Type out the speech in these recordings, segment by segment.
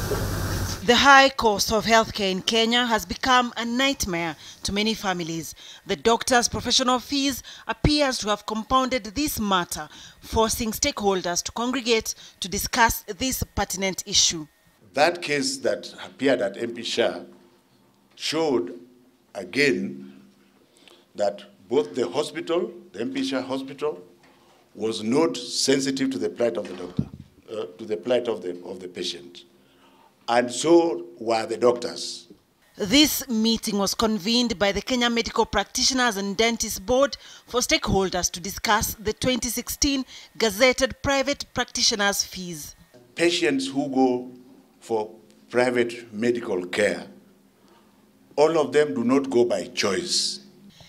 The high cost of healthcare in Kenya has become a nightmare to many families. The doctors' professional fees appears to have compounded this matter, forcing stakeholders to congregate to discuss this pertinent issue. That case that appeared at MP Shah showed again that both the hospital, the MP Shah hospital, was not sensitive to the plight of the doctor, to the plight of the patient. And so were the doctors. This meeting was convened by the Kenya Medical Practitioners and Dentists Board for stakeholders to discuss the 2016 gazetted private practitioners' fees. Patients who go for private medical care, all of them do not go by choice.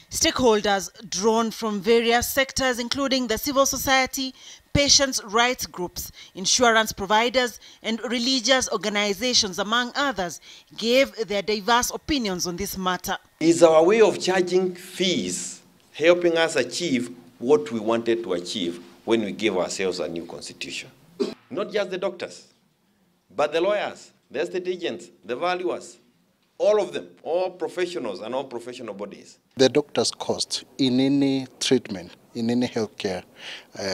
Stakeholders drawn from various sectors, including the civil society, patients' rights groups, insurance providers, and religious organizations, among others, gave their diverse opinions on this matter. Is our way of charging fees helping us achieve what we wanted to achieve when we gave ourselves a new constitution? Not just the doctors, but the lawyers, the estate agents, the valuers, all of them, all professionals and all professional bodies. The doctor's cost in any treatment, in any healthcare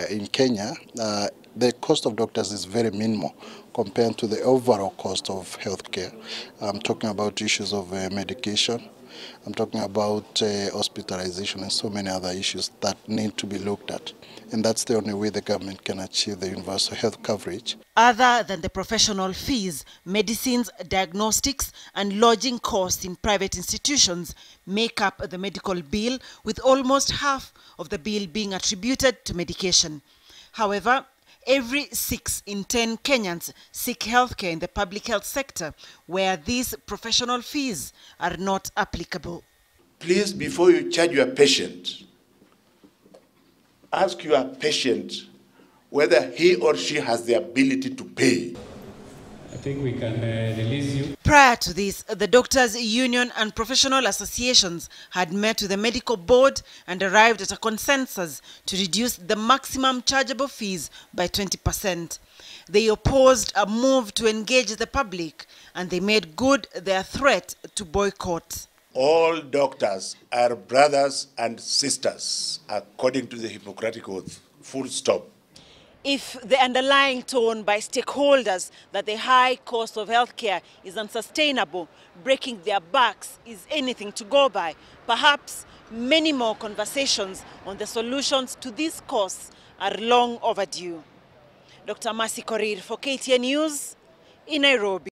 in Kenya, the cost of doctors is very minimal compared to the overall cost of healthcare. I'm talking about issues of medication. I'm talking about hospitalization and so many other issues that need to be looked at. And that's the only way the government can achieve the universal health coverage. Other than the professional fees, medicines, diagnostics, and lodging costs in private institutions make up the medical bill, with almost half of the bill being attributed to medication. However, every 6 in 10 Kenyans seek healthcare in the public health sector, where these professional fees are not applicable. Please, before you charge your patient, ask your patient whether he or she has the ability to pay. I think we can release you. Prior to this, the doctors' union and professional associations had met with the medical board and arrived at a consensus to reduce the maximum chargeable fees by 20%. They opposed a move to engage the public, and they made good their threat to boycott. All doctors are brothers and sisters, according to the Hippocratic Oath. Full stop. If the underlying tone by stakeholders that the high cost of healthcare is unsustainable, breaking their backs is anything to go by, perhaps many more conversations on the solutions to these costs are long overdue. Dr. Mercy Korir for KTN News in Nairobi.